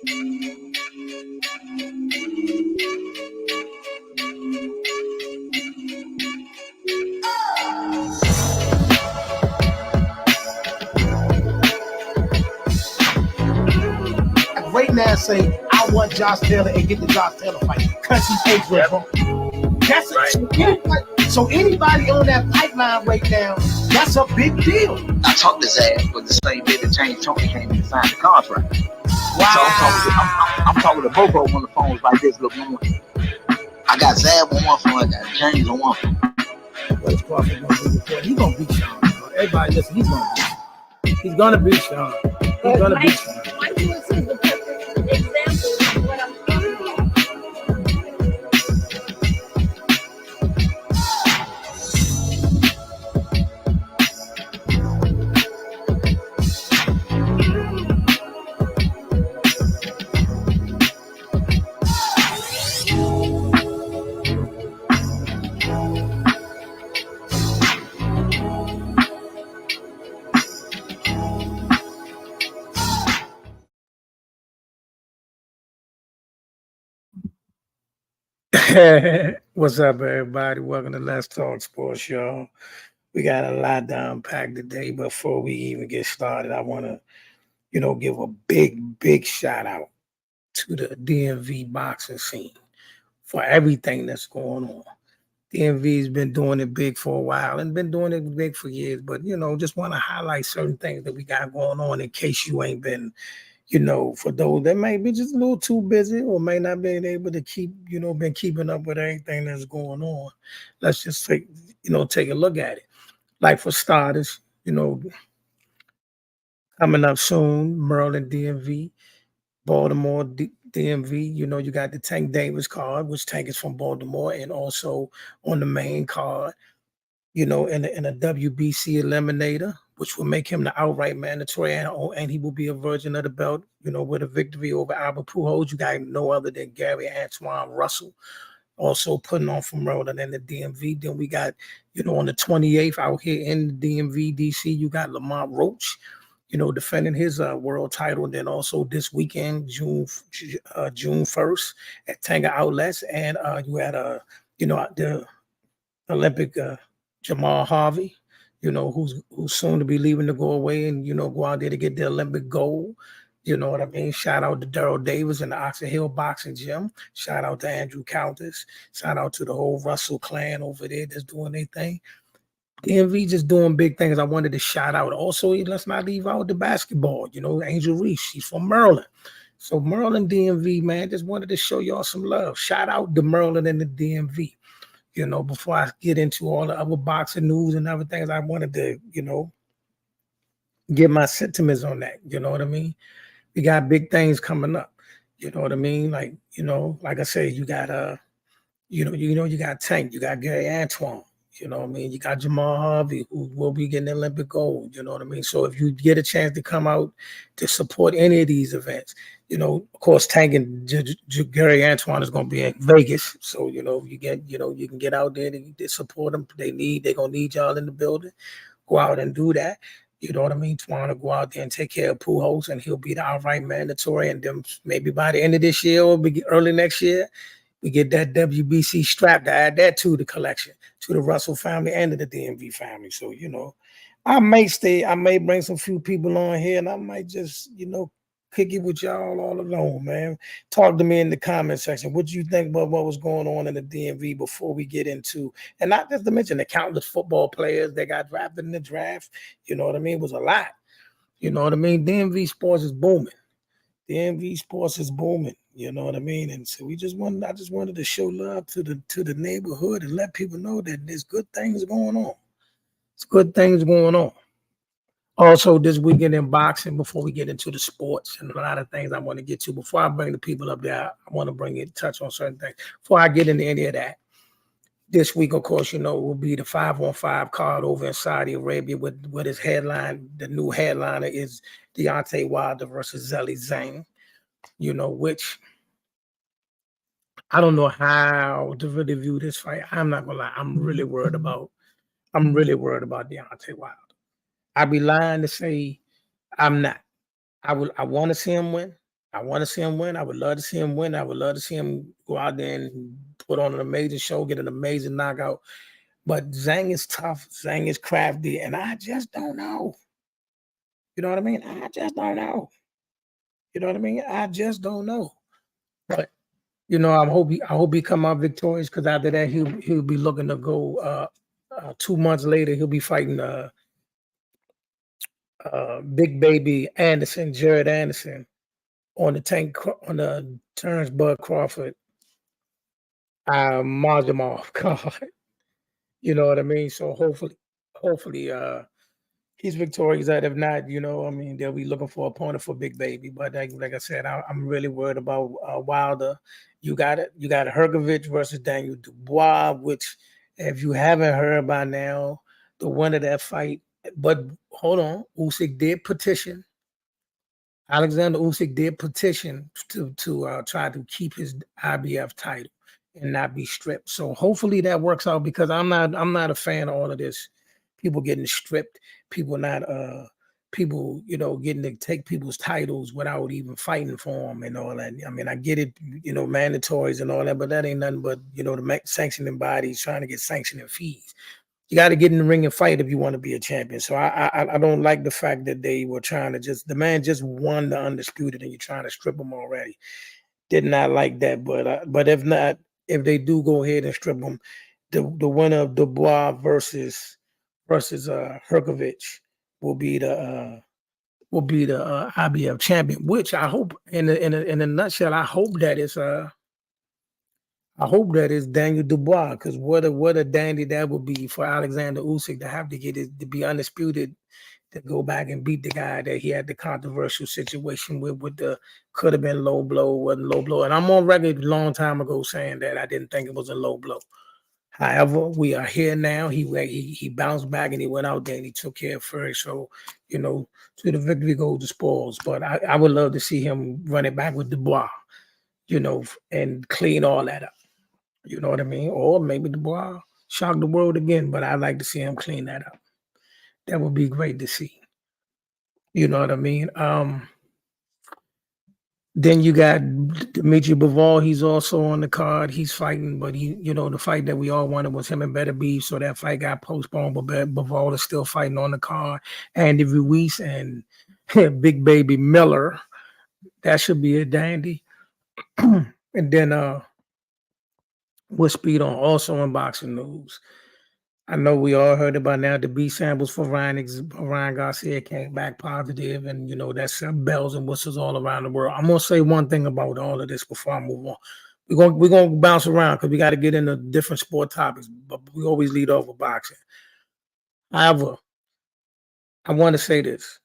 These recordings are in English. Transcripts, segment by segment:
Right now, say I want Josh Taylor and get the Josh Taylor fight because he's age wrong. That's right. So anybody on that pipeline right now, that's a big deal. I talked his ass, but the same day that James Tony came in and signed the contract. Wow. So I'm talking to both of them on the phones like this. Look, I got Zab on one phone, I got James on one phone. What's Crawford gonna do before? He's gonna beat Sean. Everybody listen, he's gonna beat Sean. He's gonna beat Sean. He's gonna beat Sean. Mike Lewis is the perfect example of what I'm talking about. What's up, everybody? Welcome to Let's Talk Sports, y'all. We got a lot to unpack today. Before we even get started, I want to, give a big shout out to the DMV boxing scene for everything that's going on. DMV's been doing it big for a while and been doing it big for years, but, just want to highlight certain things that we got going on in case you ain't been, for those that may be just a little too busy or may not be able to keep, been keeping up with everything that's going on. Let's just take a look at it. Like for starters, coming up soon, Maryland DMV, Baltimore DMV, you got the Tank Davis card, which Tank is from Baltimore, and also on the main card, in a WBC eliminator, which will make him the outright mandatory, and he will be a virgin of the belt, with a victory over Albert Pujols. You got no other than Gary Antoine Russell, also putting on from Maryland and the DMV. Then we got, on the 28th out here in the DMV, DC, you got Lamont Roach, defending his world title. And then also this weekend, June 1st at Tanga Outlets. And you had, the Olympic Jamal Harvey, who's soon to be leaving to go away and, go out there to get the Olympic gold. You know what I mean? Shout out to Daryl Davis and the Oxon Hill Boxing Gym. Shout out to Andrew Countess. Shout out to the whole Russell clan over there that's doing their thing. DMV just doing big things. I wanted to shout out. Also, let's not leave out the basketball. Angel Reese, she's from Maryland. So Maryland DMV, man, just wanted to show y'all some love. Shout out to Maryland and the DMV. Before I get into all the other boxing news and other things, I wanted to, get my sentiments on that. You know what I mean? We got big things coming up. You know what I mean? Like, like I said, you got you got Tank, you got Gary Antoine, you know what I mean? You got Jamal Harvey, who will be getting Olympic gold, you know what I mean? So if you get a chance to come out to support any of these events, of course, Tank and Gary Antoine is going to be in Vegas. So, you can get out there to support them. They're going to need y'all in the building. Go out and do that. You know what I mean? Trying to go out there and take care of Pujols, and he'll be the outright mandatory. And then maybe by the end of this year or early next year, we get that WBC strap to add that to the collection, to the Russell family and to the DMV family. So, I may bring some few people on here, and I might just, kick it with y'all all alone, man. Talk to me in the comment section. What do you think about what was going on in the DMV before we get into, and not just to mention the countless football players that got drafted in the draft. You know what I mean? It was a lot. You know what I mean? DMV sports is booming. DMV sports is booming. You know what I mean? And so I just wanted to show love to the neighborhood and let people know that there's good things going on. It's good things going on. Also, this weekend in boxing, before we get into the sports and a lot of things I want to get to, before I bring the people up there, I want to touch on certain things. Before I get into any of that, this week, of course, will be the 5-on-5 card over in Saudi Arabia with his headline. The new headliner is Deontay Wilder versus Zhilei Zhang, which I don't know how to really view this fight. I'm not going to lie. I'm really worried about Deontay Wilder. I'd be lying to say I'm not. I want to see him win. I want to see him win. I would love to see him win. I would love to see him go out there and put on an amazing show, get an amazing knockout. But Zhang is tough. Zhang is crafty, and I just don't know. You know what I mean? I just don't know. You know what I mean? I just don't know. But I hope he come out victorious, because after that he'll be looking to go. 2 months later, he'll be fighting Big Baby Anderson, Jared Anderson, on the Terrence Bud Crawford Mazemov card. You know what I mean? So hopefully he's victorious. That if not, I mean, they'll be looking for an opponent for Big Baby. But like I said, I'm really worried about Wilder. You got Hergovich versus Daniel Dubois, which, if you haven't heard by now, the winner of that fight. But hold on, Usyk did petition. Alexander Usyk did petition to try to keep his IBF title and not be stripped. So hopefully that works out, because I'm not a fan of all of this. People getting stripped, people getting to take people's titles without even fighting for them and all that. I mean, I get it, mandatories and all that, but that ain't nothing but, the sanctioning bodies trying to get sanctioning fees. You got to get in the ring and fight if you want to be a champion. So I don't like the fact that they were trying to the man just won the undisputed and you're trying to strip him already. Did not like that, but if not, if they do go ahead and strip him, the winner of Dubois versus Herkovich will be the IBF champion. Which I hope, in a nutshell, I hope that is Daniel Dubois, because what a dandy that would be for Alexander Usyk to have to get it to be undisputed, to go back and beat the guy that he had the controversial situation with the could have been low blow, wasn't low blow. And I'm on record a long time ago saying that I didn't think it was a low blow. However, we are here now. He bounced back and he went out there and he took care of Fury. So, to the victory goes the spoils. But I would love to see him run it back with Dubois, and clean all that up. You know what I mean? Or maybe Dubois shock the world again, but I'd like to see him clean that up. That would be great to see. You know what I mean? Then you got Dimitri Bivol. He's also on the card. He's fighting, but the fight that we all wanted was him and Better Beef, so that fight got postponed, but Bivol is still fighting on the card. Andy Ruiz and Big Baby Miller. That should be a dandy. And then with speed on also in boxing news. I know we all heard it by now. The B samples for Ryan Garcia came back positive, and that's bells and whistles all around the world. I'm gonna say one thing about all of this before I move on. We're gonna bounce around because we got to get into different sport topics, but we always lead off with boxing. However, I want to say this.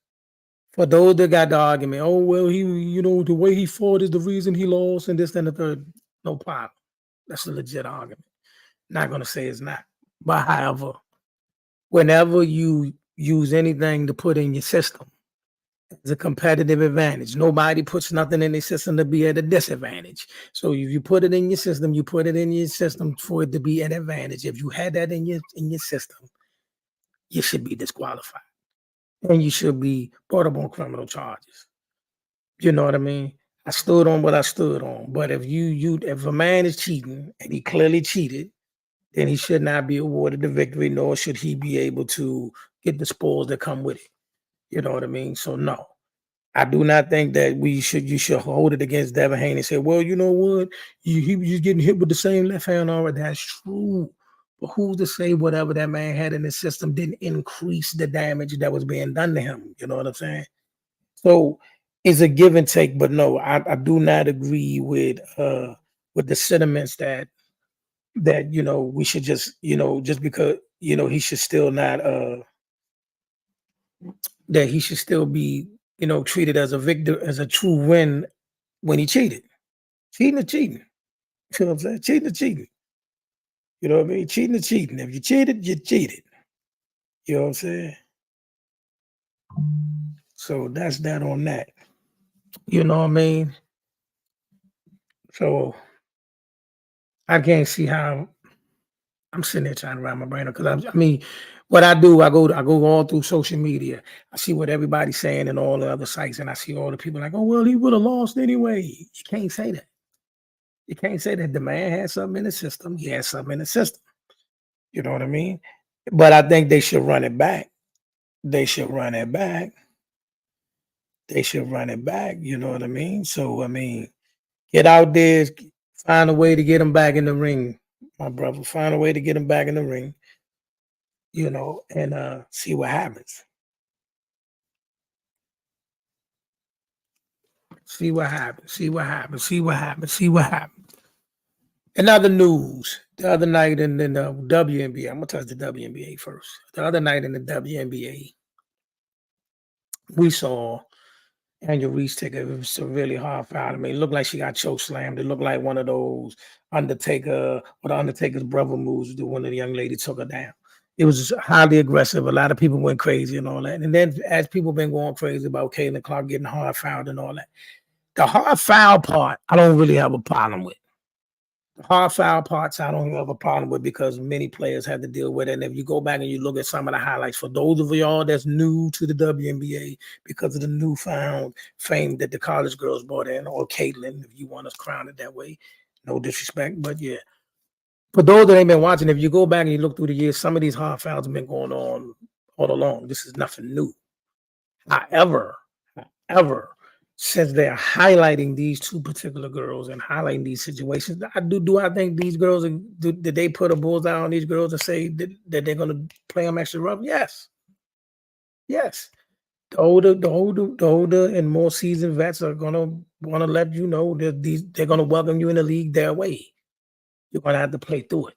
For those that got the argument, oh well, he the way he fought is the reason he lost, and this and the third. No problem. That's a legit argument. Not gonna say it's not. But however, whenever you use anything to put in your system, it's a competitive advantage. Nobody puts nothing in their system to be at a disadvantage. So if you put it in your system, you put it in your system for it to be an advantage. If you had that in your system, you should be disqualified. And you should be brought up on criminal charges. You know what I mean? I stood on what I stood on. But if if a man is cheating and he clearly cheated, then he should not be awarded the victory, nor should he be able to get the spoils that come with it. You know what I mean? So no, I do not think that you should hold it against Devin Haney and say, well, you know what? He's getting hit with the same left hand already. That's true. But who's to say whatever that man had in his system didn't increase the damage that was being done to him? You know what I'm saying? So it's a give and take, but no, I do not agree with the sentiments that we should just just because he should still not that he should still be treated as a victim, as a true win when he cheated. Cheating is cheating. You know what I'm saying? Cheating is cheating. You know what I mean? Cheating is cheating. If you cheated, you cheated. You know what I'm saying? So that's that on that. You know what I mean? So I can't see how. I'm sitting there trying to wrap my brain up because I mean, What I do, I go all through social media. I see what everybody's saying and all the other sites, and I see all the people like, oh well, he would have lost anyway. You can't say that. You can't say that. The man had something in the system. He had something in the system. You know what I mean? But I think they should run it back. They should run it back. They should run it back. You know what I mean? So I mean, get out there, find a way to get him back in the ring, my brother. Find a way to get him back in the ring. You know, and see what happens. See what happens. See what happens. See what happens. See what happens. In other news, the other night in the WNBA, I'm gonna touch the WNBA first. The other night in the WNBA, we saw Angel Reese take a severely hard foul. I mean, it looked like she got choke slammed. It looked like one of those Undertaker or the Undertaker's brother moves. The one of the young lady took her down. It was highly aggressive. A lot of people went crazy and all that. And then as people been going crazy about Caitlin Clark getting hard fouled and all that, the hard foul part, I don't really have a problem with. The hard foul parts, I don't have a problem with because many players had to deal with it. And if you go back and you look at some of the highlights, for those of y'all that's new to the WNBA because of the newfound fame that the college girls brought in, or Caitlin, if you want to crown it that way, no disrespect, but yeah. For those that ain't been watching, if you go back and you look through the years, some of these hard fouls have been going on all along. This is nothing new. However, since they're highlighting these two particular girls and highlighting these situations, I think these girls, did they put a bullseye on these girls and say that they're going to play them extra rough? Yes. The older and more seasoned vets are going to want to let you know that they're going to welcome you in the league their way. You're going to have to play through it.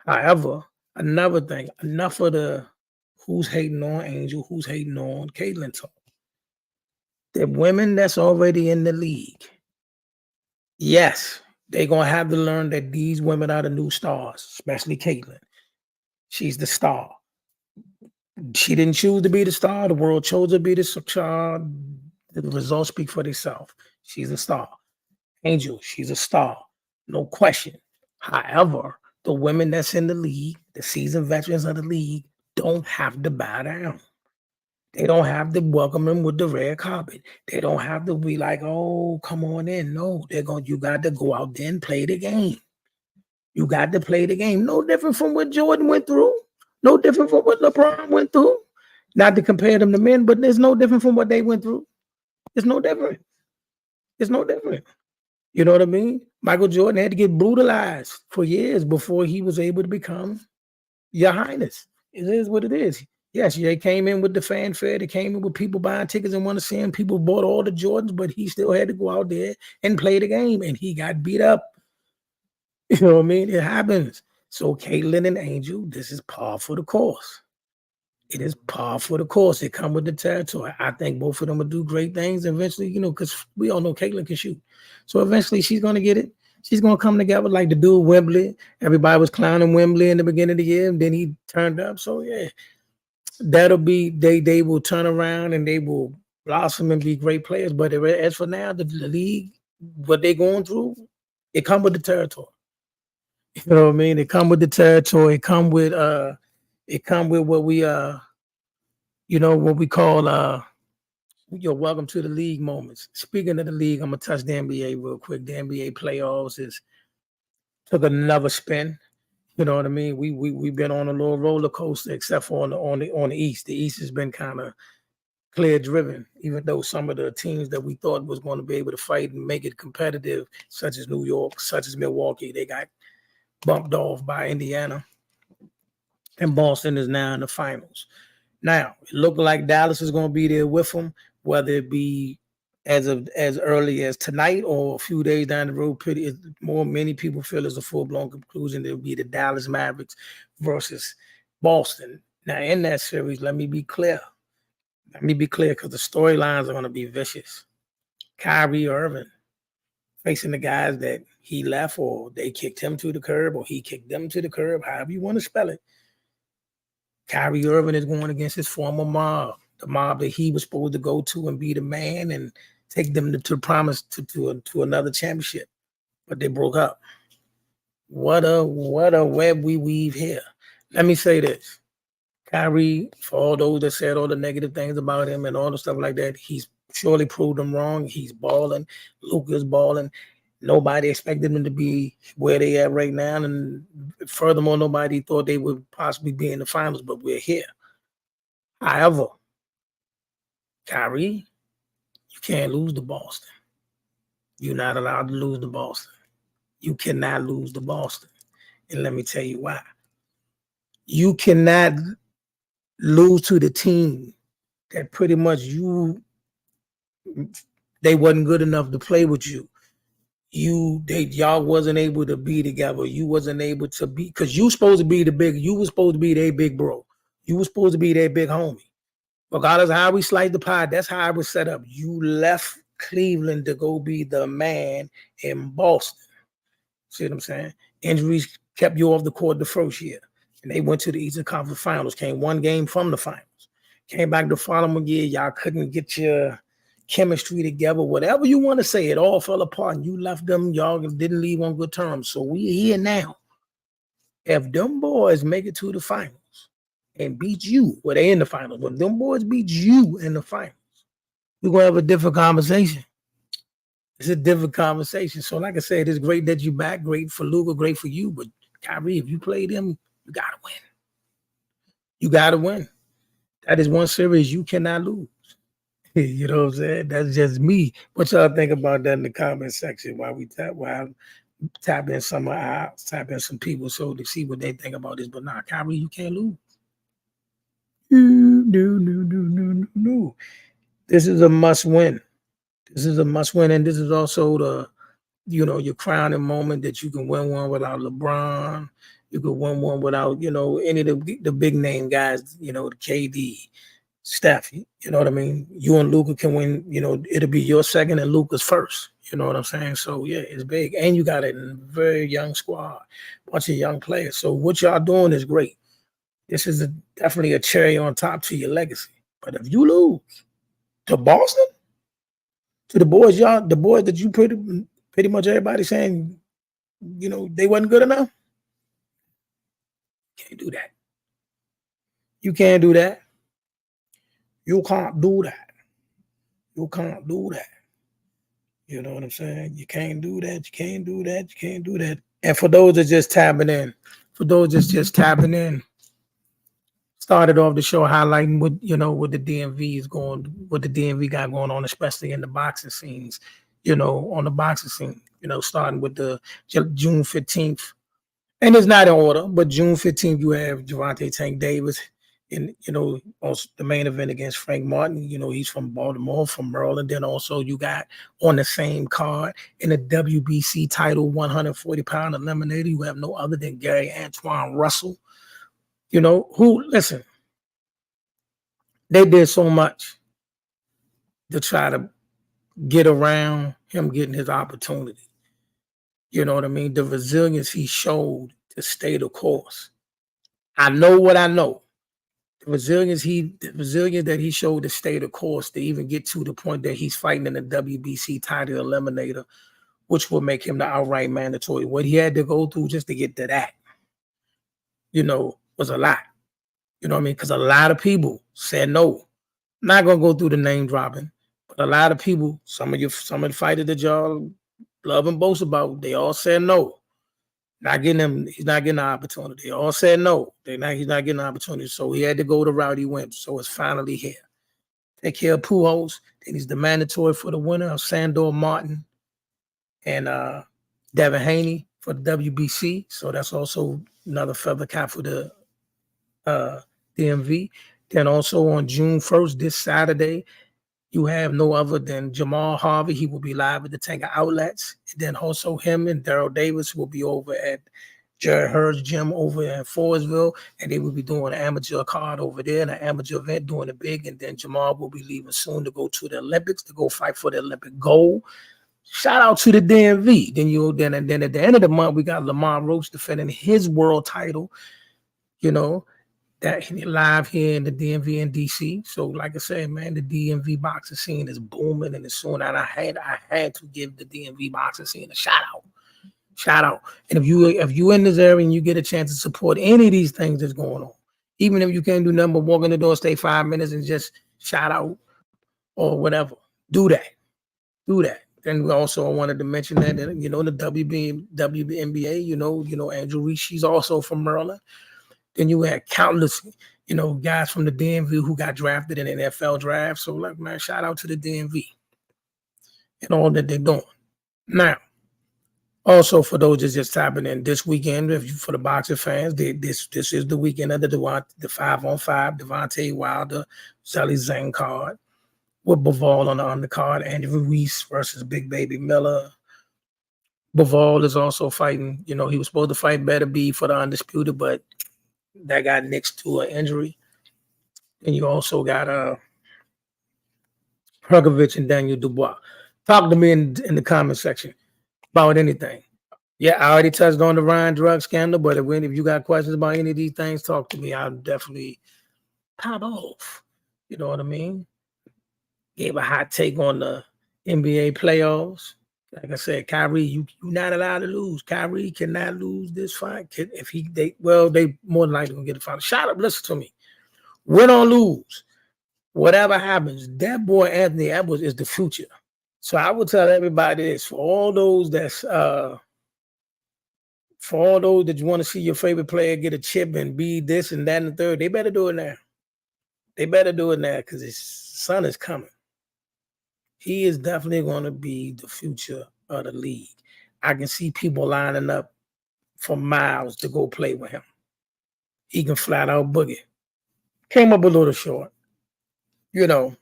However, another thing, enough of the who's hating on Angel, who's hating on Caitlin talk. The women that's already in the league, yes, they're going to have to learn that these women are the new stars, especially Caitlin. She's the star. She didn't choose to be the star. The world chose her to be the star. The results speak for themselves. She's a star. Angel, she's a star. No question. However, the women that's in the league, the seasoned veterans of the league, don't have to bow down. They don't have to welcome them with the red carpet. They don't have to be like, oh, come on in. No, you got to go out there and play the game. You got to play the game. No different from what Jordan went through. No different from what LeBron went through. Not to compare them to men, but there's no different from what they went through. It's no different. It's no different. You know what I mean? Michael Jordan had to get brutalized for years before he was able to become Your Highness. It is what it is. Yes, they came in with the fanfare. They came in with people buying tickets and want to see him. People bought all the Jordans, but he still had to go out there and play the game, and he got beat up. You know what I mean? It happens. So Caitlin and Angel, this is par for the course. It is par for the course. They come with the territory. I think both of them will do great things eventually, because we all know Caitlin can shoot. So eventually she's going to get it. She's going to come together like the dude Wembley. Everybody was clowning Wembley in the beginning of the year, and then he turned up. So, yeah, that'll be, they will turn around and they will blossom and be great players. But as for now, the league, what they're going through, it come with the territory. You know what I mean? It come with the territory. It come with what we what we call your welcome to the league moments. Speaking of the league, I'm gonna touch the NBA real quick. The NBA playoffs took another spin. You know what I mean? We've been on a little roller coaster, except for on the East. The East has been kind of clear driven, even though some of the teams that we thought was going to be able to fight and make it competitive, such as New York, such as Milwaukee, they got bumped off by Indiana. And Boston is now in the finals. Now, it looked like Dallas is going to be there with them, whether it be as early as tonight or a few days down the road. Many people feel it's a full-blown conclusion. It'll be the Dallas Mavericks versus Boston. Now, in that series, let me be clear. Because the storylines are going to be vicious. Kyrie Irving facing the guys that he left, or they kicked him to the curb, or he kicked them to the curb, however you want to spell it. Kyrie Irving is going against his former mob, the mob that he was supposed to go to and be the man and take them to promise to another championship, but they broke up. What a web we weave here. Let me say this. Kyrie, for all those that said all the negative things about him and all the stuff like that, he's surely proved them wrong. He's balling. Luka's balling. Nobody expected them to be where they are right now. And furthermore, nobody thought they would possibly be in the finals, but we're here. However, Kyrie, you can't lose to Boston. You're not allowed to lose to Boston. You cannot lose to Boston. And let me tell you why. You cannot lose to the team that pretty much they wasn't good enough to play with you. Y'all wasn't able to be together. You wasn't able to be, because you were supposed to be their big bro. You were supposed to be their big homie. Regardless of how we slice the pie, that's how I was set up. You left Cleveland to go be the man in Boston. See what I'm saying? Injuries kept you off the court the first year. And they went to the Eastern Conference Finals, came one game from the finals. Came back the following year, y'all couldn't get your chemistry together, whatever you want to say, it all fell apart and you left them, y'all didn't leave on good terms. So we're here now. If them boys make it to the finals and beat you, well, they in the finals, but them boys beat you in the finals, we're going to have a different conversation. It's a different conversation. So like I said, it's great that you're back, great for Luka, great for you, but Kyrie, if you play them, you got to win. You got to win. That is one series you cannot lose. You know what I'm saying? That's just me. What y'all think about that in the comment section while I tap in some people so to see what they think about this. But nah, Kyrie, you can't lose. No. This is a must win. This is a must win, and this is also your crowning moment that you can win one without LeBron. You could win one without, any of the big name guys, the KD, Steph, you know what I mean? You and Luka can win, it'll be your second and Luka's first. You know what I'm saying? So, yeah, it's big. And you got a very young squad, bunch of young players. So what y'all doing is great. This is definitely a cherry on top to your legacy. But if you lose to Boston, to the boys that you pretty much everybody saying, they wasn't good enough, can't do that. You can't do that. You can't do that. You can't do that. You know what I'm saying? You can't do that. You can't do that. You can't do that. And for those that just tapping in, started off the show highlighting what the DMV is going, what the DMV got going on, especially in the boxing scenes, on the boxing scene, starting with the June 15th. And it's not in order, but June 15th, you have Gervonta Tank Davis in, on the main event against Frank Martin. He's from Baltimore, from Maryland. Then also you got on the same card in the WBC title 140-pound eliminator, you have no other than Gary Antoine Russell. Listen, they did so much to try to get around him getting his opportunity. You know what I mean? The resilience he showed to stay the course. I know what I know. The resilience that he showed to stay the course to even get to the point that he's fighting in the WBC title eliminator, which will make him the outright mandatory. What he had to go through just to get to that, was a lot. You know what I mean? Because a lot of people said no. I'm not gonna go through the name dropping, but a lot of people, some of the fighters that y'all love and boast about, they all said no. He's not getting the opportunity. They all said no. He's not getting the opportunity. So he had to go the route he went. So it's finally here. Take care of Pujols. Then he's the mandatory for the winner of Sandor Martin and Devin Haney for the WBC. So that's also another feather cap for the DMV. Then also on June 1st, this Saturday, you have no other than Jamal Harvey. He will be live at the Tanker Outlets. And then also him and Daryl Davis will be over at Jared Hurd's gym over in Forestville. And they will be doing an amateur card over there, an amateur event, doing it big. And then Jamal will be leaving soon to go to the Olympics, to go fight for the Olympic gold. Shout out to the DMV. Then at the end of the month, we got Lamar Roach defending his world title, that live here in the DMV in DC. So like I said, man, the DMV boxing scene is booming and it's soon. And I had to give the DMV boxing scene a shout out. And if you in this area and you get a chance to support any of these things that's going on, Even if you can't do nothing but walk in the door, stay 5 minutes and just shout out or whatever. Do that. Do that. And we also wanted to mention that, the WNBA, Andrew Reese, she's also from Maryland. Then you had countless, guys from the DMV who got drafted in the NFL draft. So, like, man, shout out to the DMV and all that they're doing. Now, also for those that's just tapping in this weekend, for the boxing fans, this is the weekend of the 5-on-5 Devontae Wilder, Shelly Zhang card with Bivol on the undercard, Andrew Reese versus Big Baby Miller. Bivol is also fighting. He was supposed to fight Better B for the undisputed, but that got nixed to an injury. And you also got Perkovic and Daniel Dubois. Talk to me in the comment section about anything. Yeah, I already touched on the Ryan drug scandal, but if you got questions about any of these things, talk to me. I'll definitely pop off. You know what I mean? Gave a hot take on the NBA playoffs. Like I said, Kyrie, you're not allowed to lose. Kyrie cannot lose this fight. They more than likely gonna get a final. Shut up, listen to me. Win or lose, whatever happens, that boy Anthony Edwards is the future. So I would tell everybody this: for all those that you want to see your favorite player get a chip and be this and that and the third, they better do it now. They better do it now because his son is coming. He is definitely going to be the future of the league. I can see people lining up for miles to go play with him. He can flat out boogie. Came up a little short. The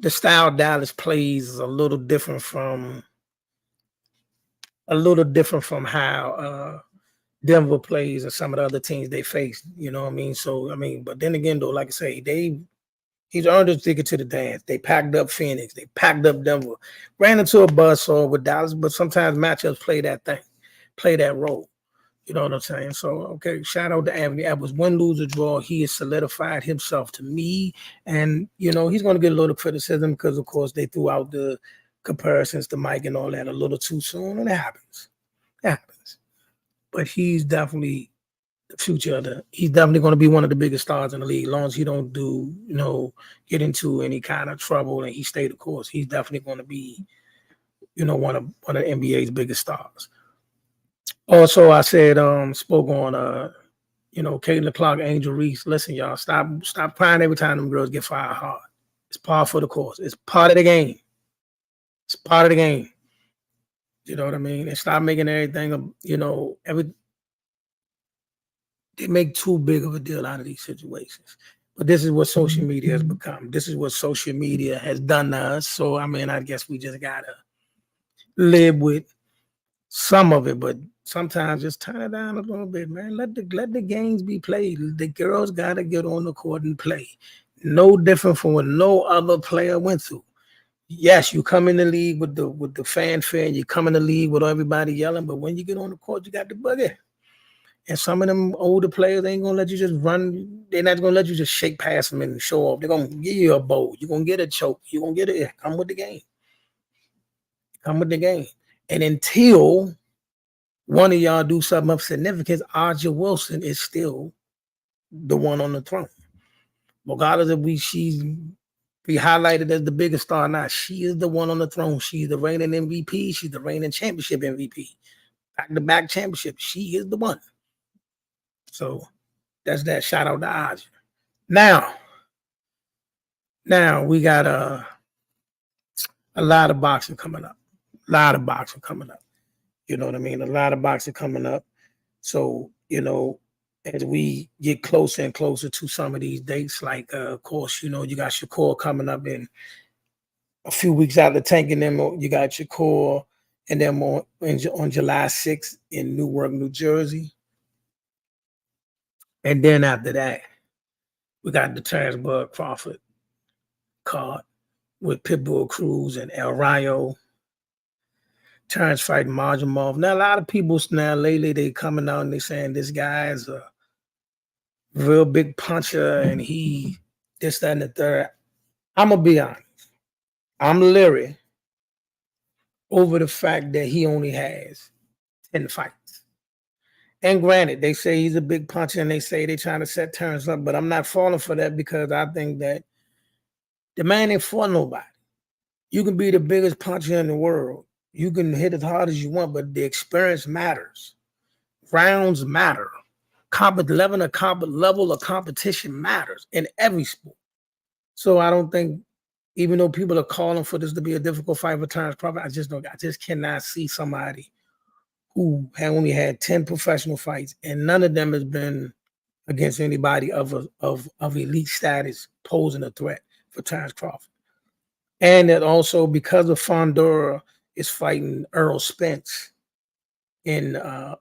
style Dallas plays is a little different from how Denver plays and some of the other teams they face. You know what I mean? So, but then again, though, like I say, he's earned his ticket to the dance. They packed up Phoenix. They packed up Denver. Ran into a buzzsaw with Dallas, but sometimes matchups play that role. You know what I'm saying? So, okay, shout out to Anthony Edwards. Win, lose, or draw, he has solidified himself to me. And, he's going to get a little criticism because, of course, they threw out the comparisons to Mike and all that a little too soon, and it happens. It happens. But he's definitely the future he's definitely going to be one of the biggest stars in the league. As long as he don't get into any kind of trouble and he stay the course, he's definitely going to be, one of the NBA's biggest stars. Also, I said, spoke on, Caitlin Clark, Angel Reese. Listen, y'all, stop crying every time them girls get fired hard. It's par for the course. It's part of the game. It's part of the game. You know what I mean? And stop making everything, they make too big of a deal out of these situations. But this is what social media has become. This is what social media has done to us. So, I guess we just got to live with some of it, but sometimes just turn it down a little bit, man. Let the games be played. The girls got to get on the court and play. No different from what no other player went through. Yes, you come in the league with the fanfare, you come in the league with everybody yelling, but when you get on the court, you got the boogie. And some of them older players, they ain't going to let you just run. They're not going to let you just shake past them and show off. They're going to give you a bowl. You're going to get a choke. You're going to get it. Come with the game. Come with the game. And until one of y'all do something of significance, Aja Wilson is still the one on the throne. Regardless if she's be highlighted as the biggest star or not, she is the one on the throne. She's the reigning MVP. She's the reigning championship MVP. Back-to-back championship. She is the one. So that's that. Shout out to Aja. Now we got a lot of boxing coming up. You know what I mean? A lot of boxing coming up. So, as we get closer and closer to some of these dates, like, of course, you got Shakur coming up in a few weeks out of the tank, and then you got Shakur, and then on July 6th in Newark, New Jersey. And then after that, we got the Terrence Bud Crawford card with Pitbull Cruz and El Rayo. Terrence fighting Marjamov. Now, a lot of people now lately, they coming out and they saying this guy is a real big puncher and he this, that, and the third. I'm going to be honest. I'm leery over the fact that he only has 10 fights. And granted, they say he's a big puncher and they say they're trying to set Terrence up, but I'm not falling for that because I think that the man ain't for nobody. You can be the biggest puncher in the world. You can hit as hard as you want, but the experience matters. Rounds matter. Level of competition matters in every sport. So I don't think, even though people are calling for this to be a difficult fight for Terrence Crawford, I just cannot see somebody who only had 10 professional fights and none of them has been against anybody of elite status posing a threat for Terrence Crawford. And that also because of Fundora is fighting Earl Spence in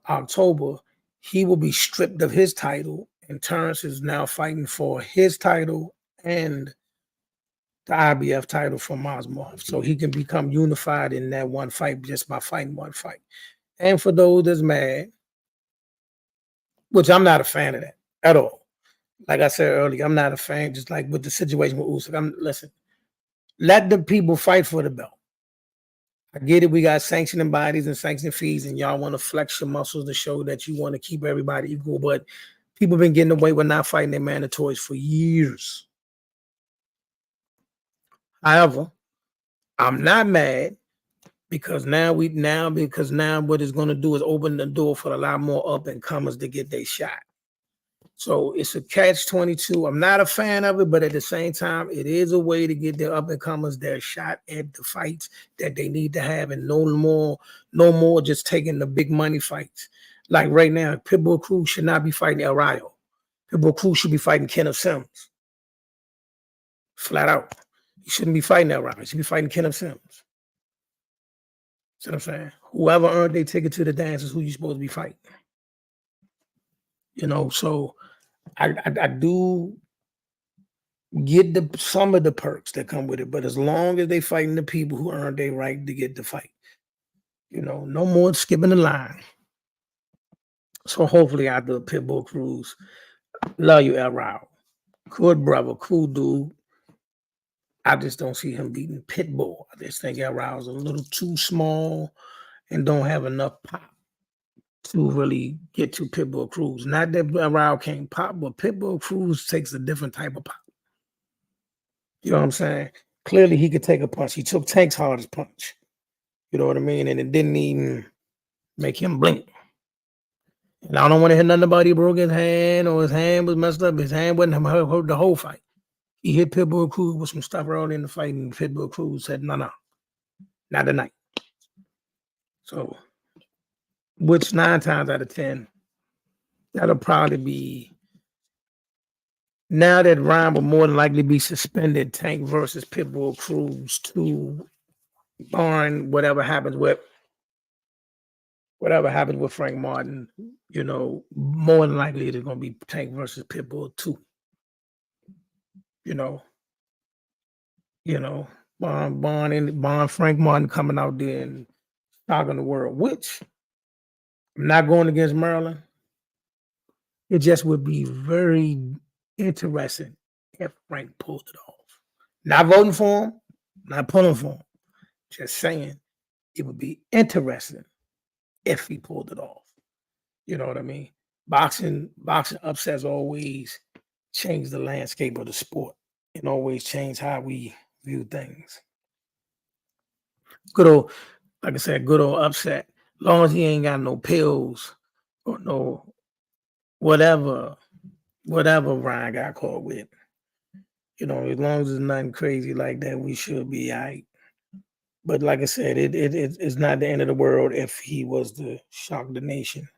October, he will be stripped of his title, and Terrence is now fighting for his title and the IBF title for Mazmov. So he can become unified in that one fight just by fighting one fight. And for those that's mad, which I'm not a fan of that at all. Like I said earlier, I'm not a fan, just like with the situation with Usyk. Listen, let the people fight for the belt. I get it. We got sanctioning bodies and sanctioning fees, and y'all want to flex your muscles to show that you want to keep everybody equal. But people been getting away with not fighting their mandatories for years. However, I'm not mad because now what it's going to do is open the door for a lot more up and comers to get their shot. So it's a catch-22. I'm not a fan of it, but at the same time, it is a way to get the up and comers their shot at the fights that they need to have, and no more just taking the big money fights. Like right now, Pitbull Cruz should not be fighting El Rayo. Pitbull Cruz should be fighting Kenneth Sims. Flat out. He shouldn't be fighting El Rayo. He should be fighting Kenneth Sims. See what I'm saying? Whoever earned their ticket to the dance is who you're supposed to be fighting. You know, so I do get some of the perks that come with it, but as long as they fighting the people who earned their right to get the fight, you know, no more skipping the line. So hopefully after Pitbull Cruz, love you, El Rayo. Good brother, cool dude. I just don't see him beating Pitbull. I just think El Rayo's a little too small and don't have enough pop to really get to Pitbull Cruz. Not that El Rayo can't pop, but Pitbull Cruz takes a different type of pop. You know what I'm saying? Clearly he could take a punch. He took Tank's hardest punch. You know what I mean? And it didn't even make him blink. And I don't want to hear nothing about he broke his hand or his hand was messed up. His hand wasn't hurt the whole fight. He hit Pitbull Cruz with some stuff early in the fight, and Pitbull Cruz said, no, not tonight. So, which 9 times out of 10, that'll probably be, now that Ryan will more than likely be suspended, Tank versus Pitbull Cruz 2, barring whatever happens with Frank Martin, you know, more than likely it's going to be Tank versus Pitbull 2. You know, Frank Martin coming out there and shocking the world, which I'm not going against Maryland. It just would be very interesting if Frank pulled it off. Not voting for him, not pulling for him. Just saying it would be interesting if he pulled it off. You know what I mean? Boxing upsets always change the landscape of the sport and always change how we view things. Good old, like I said, good old upset. As long as he ain't got no pills or no whatever Ryan got caught with. You know, as long as it's nothing crazy like that, we should be all right. But like I said, it's not the end of the world if he was to shock the nation.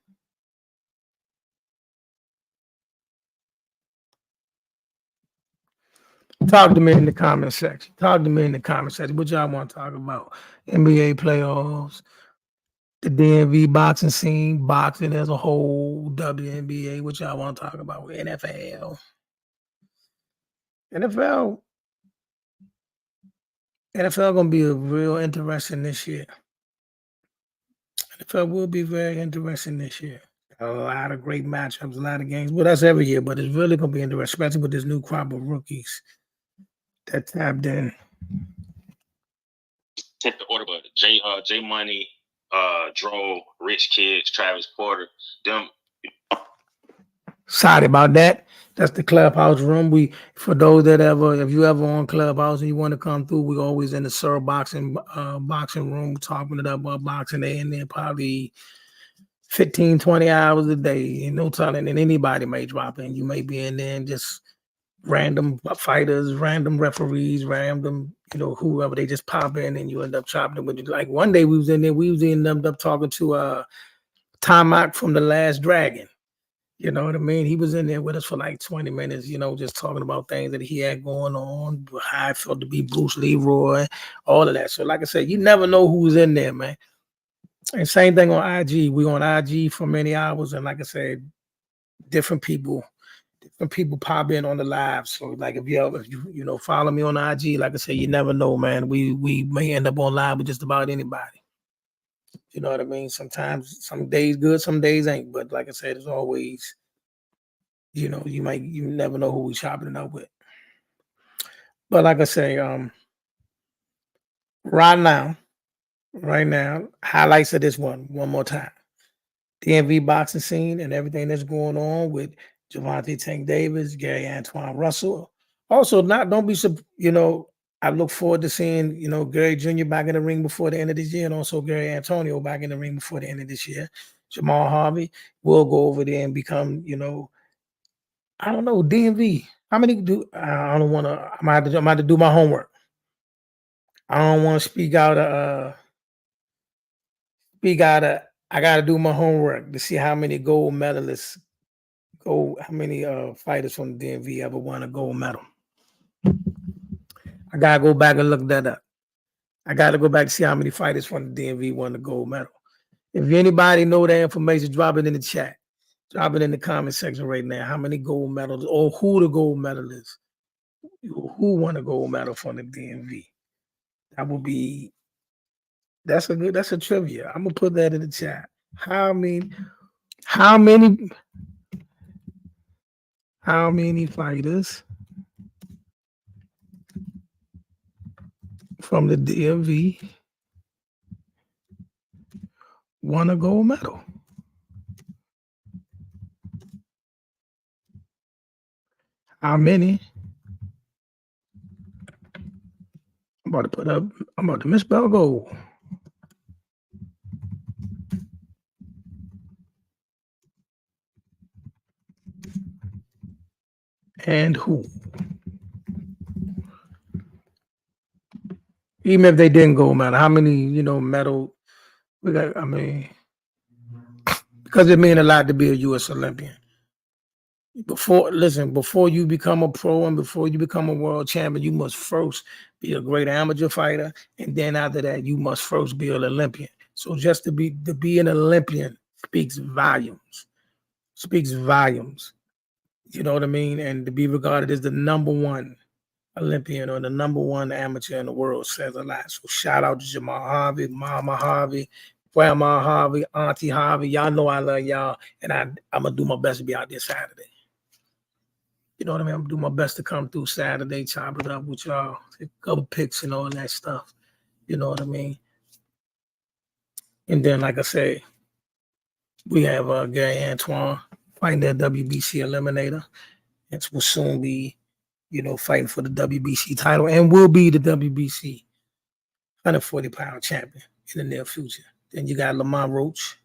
Talk to me in the comment section. What y'all want to talk about? NBA playoffs, the DMV boxing scene, boxing as a whole, WNBA. What y'all want to talk about? NFL gonna be a real interesting this year. NFL will be very interesting this year. A lot of great matchups, a lot of games. Well, that's every year, but it's really gonna be interesting, especially with this new crop of rookies that tapped in. Take the order, but J Money, Dro, Rich Kids, Travis Porter, them Sorry about that. That's the clubhouse room. For those that if you ever on clubhouse and you want to come through, we always in the Sir boxing room talking it up about boxing. They in there probably 15, 20 hours a day. And no telling, and anybody may drop in. You may be in there and just random fighters, random referees, random, whoever, they just pop in and you end up chopping it with you. Like one day we was in there, ended up talking to Tamak from The Last Dragon. You know what I mean? He was in there with us for like 20 minutes, just talking about things that he had going on, how I felt to be Bruce Leroy, all of that. So like I said, you never know who's in there, man. And same thing on IG. We on IG for many hours. And like I said, different people pop in on the live. So like if you follow me on IG, like I said, you never know, man. We may end up on live with just about anybody. You know what I mean? Sometimes some days good, some days ain't. But like I said, it's always, you never know who we chopping it up with. But like I say, right now, highlights of this one more time. DMV boxing scene and everything that's going on with Javante Tank Davis, Gary Antoine Russell. Also, I look forward to seeing, Gary Jr. back in the ring before the end of this year, and also Gary Antonio back in the ring before the end of this year. Jamal Harvey will go over there and become, I don't know, DMV. How many do I don't want to? I'm gonna have to do my homework. I don't want to speak out. I gotta do my homework to see how many gold medalists how many fighters from the DMV ever won a gold medal. I gotta go back and look that up. I gotta go back to see how many fighters from the DMV won the gold medal. If anybody know that information, drop it in the chat. Drop it in the comment section right now. How many gold medals or who the gold medal is? Who won a gold medal from the DMV? That's a trivia. I'm gonna put that in the chat. How many fighters from the DMV won a gold medal? How many? I'm about to misspell gold. And who? Even if they didn't gold medal, how many, medal we got? I mean, because it means a lot to be a U.S. Olympian. Before you become a pro and before you become a world champion, you must first be a great amateur fighter, and then after that, you must first be an Olympian. So just to be an Olympian speaks volumes. You know what I mean? And to be regarded as the number one Olympian or the number one amateur in the world says a lot. So shout out to Jamal Harvey, Mama Harvey, Grandma Harvey, Auntie Harvey. Y'all know I love y'all, and I'm gonna do my best to be out there Saturday. You know what I mean? I'm gonna do my best to come through Saturday, chop it up with y'all, take a couple pics and all that stuff. You know what I mean? And then, like I say, we have Gary Antoine fighting that WBC eliminator, and will soon be, fighting for the WBC title and will be the WBC 140-pound champion in the near future. Then you got Lamont Roach,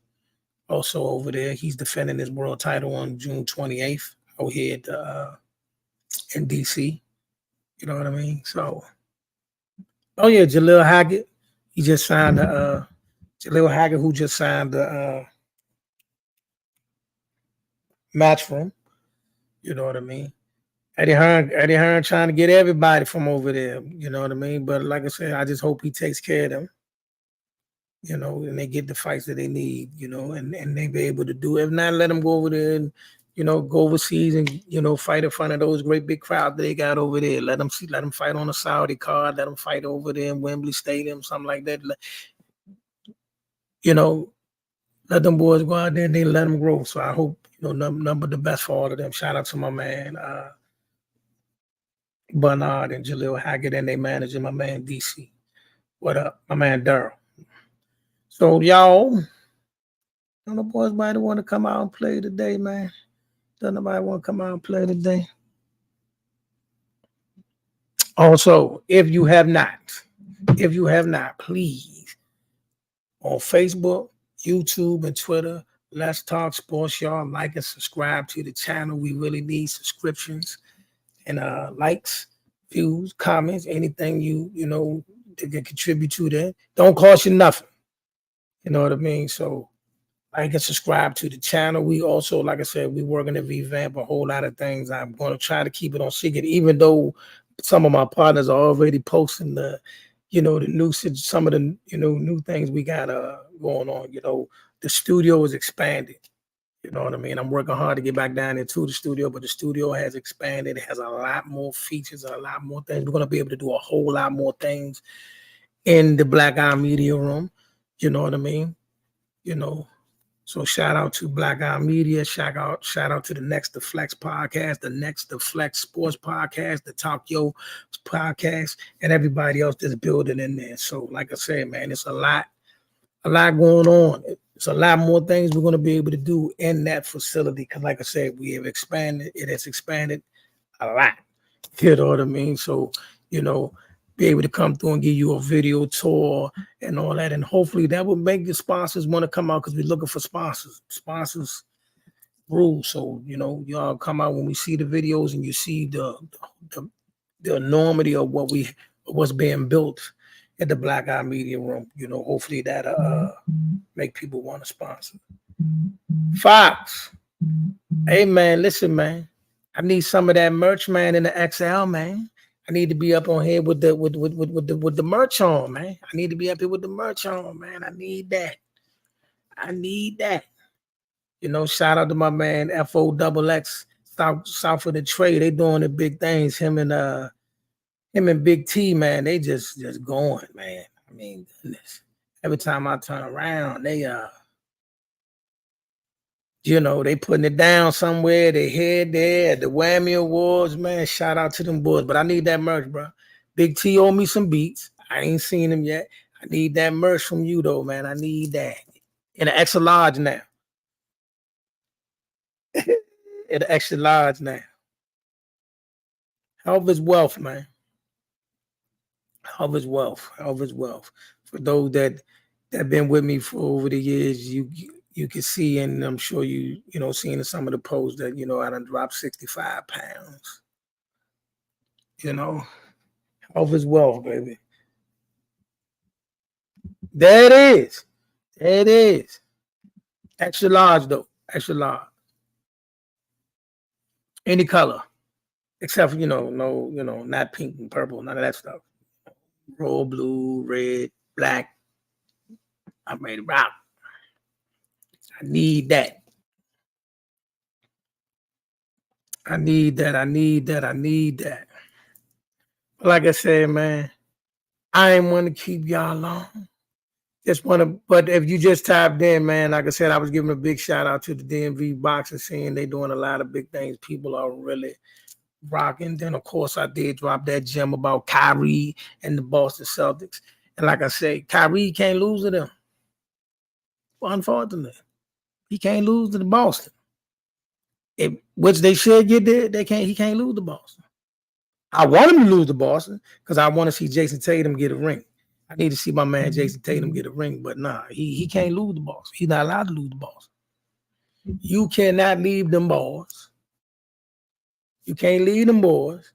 also over there. He's defending his world title on June 28th out here in DC. You know what I mean? So, Jalil Hackett. He just signed Jalil Hackett, who just signed the match room. You know what I mean? Eddie Hearn trying to get everybody from over there. You know what I mean? But like I said, I just hope he takes care of them. And they get the fights that they need, and they be able to do it. If not, let them go over there and, go overseas and, fight in front of those great big crowds that they got over there. Let them fight on a Saudi card. Let them fight over there in Wembley Stadium, something like that. Let them boys go out there and they let them grow. So I hope, number the best for all of them. Shout out to my man, Bernard and Jalil Hackett and their manager, my man, DC. What up? My man, Daryl. So, y'all, the boys might want to come out and play today, man. Does nobody want to come out and play today? Also, if you have not, please, on Facebook, YouTube, and Twitter, Let's Talk Sports, y'all like and subscribe to the channel. We really need subscriptions and likes, views, comments, anything you know that can contribute to that. Don't cost you nothing. You know what I mean? So like and subscribe to the channel. We also, like I said, we're working to revamp a whole lot of things. I'm going to try to keep it on secret, even though some of my partners are already posting the, the new, some of the, new things we got going on. The studio is expanded. You know what I mean? I'm working hard to get back down into the studio, but the studio has expanded. It has a lot more features, a lot more things. We're going to be able to do a whole lot more things in the Black Eye Media Room. You know what I mean? So shout out to Black Eye Media. Shout out to the Next to Flex podcast, the Next to Flex Sports podcast, the Talk Yo podcast, and everybody else that's building in there. So like I said, man, it's a lot going on. It's a lot more things we're going to be able to do in that facility. Because like I said, we have expanded. It has expanded a lot. You know what I mean? So, be able to come through and give you a video tour and all that. And hopefully that will make the sponsors want to come out, because we're looking for sponsors. Sponsors rule. So, y'all come out when we see the videos and you see the enormity of what's being built at the Black Eye Media Room. Hopefully that make people want to sponsor. Fox. Hey man, listen, man. I need some of that merch, man, in the XL, man. I need to be up on here with the merch on, man. I need to be up here with the merch on, man. I need that. Shout out to my man FOXX South of the Trade. They doing the big things. Him and Big T, man. They just going, man. I mean, goodness. Every time I turn around, they they putting it down somewhere. They head there at the Whammy Awards, man. Shout out to them boys. But I need that merch, bro. Big T owe me some beats. I ain't seen them yet. I need that merch from you, though, man. I need that. In an extra large now. In an extra large now. Health is wealth, man. Health is wealth. Health is wealth. For those that been with me for over the years, you can see, and I'm sure seeing some of the posts that, I done dropped 65 pounds. Health is wealth, baby. There it is. Extra large, though. Extra large. Any color. Except for, not pink and purple, none of that stuff. Royal blue, red, black. I'm ready to rock. I need that. Like I said, man, I ain't want to keep y'all long. But if you just tapped in, man, like I said, I was giving a big shout out to the DMV boxing scene. They doing a lot of big things. People are really rocking. Then, of course, I did drop that gem about Kyrie and the Boston Celtics. And like I said, Kyrie can't lose to them. Unfortunately, he can't lose to the Boston. Which they should get there. He can't lose to Boston. I want him to lose to Boston because I want to see Jason Tatum get a ring. I need to see my man Jason Tatum get a ring, but nah, he can't lose to Boston. He's not allowed to lose to Boston. You cannot leave them boys. You can't leave them boys.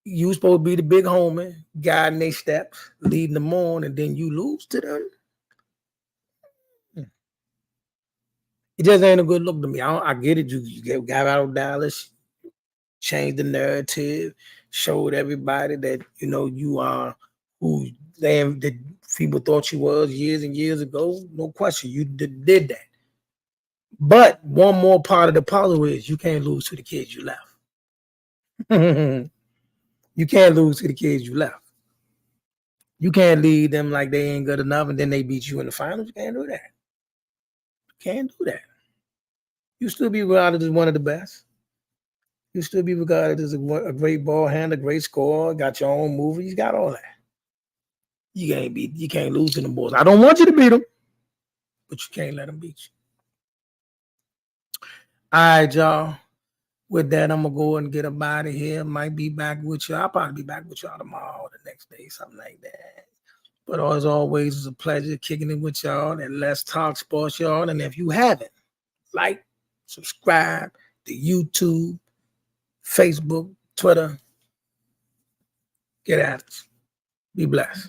You supposed to be the big homie, guiding their steps, leading them on, and then you lose to them. It just ain't a good look to me. I get it. You got out of Dallas, changed the narrative, showed everybody that you are who the people thought you was years and years ago. No question, you did that. But one more part of the puzzle is you can't lose to the kids you left. You can't lose to the kids you left. You can't leave them like they ain't good enough and then they beat you in the finals. You can't do that. You still be regarded as one of the best. You still be regarded as a great ball handler, great scorer, got your own movie, you got all that. You can't lose to them boys. I don't want you to beat them, but you can't let them beat you. All right, y'all. With that, I'm gonna go and get up out of here. Might be back with you. I'll probably be back with y'all tomorrow or the next day, something like that. But as always, it's a pleasure kicking it with y'all. And let's talk sports, y'all. And if you haven't, like, subscribe to YouTube, Facebook, Twitter. Get at us. Be blessed.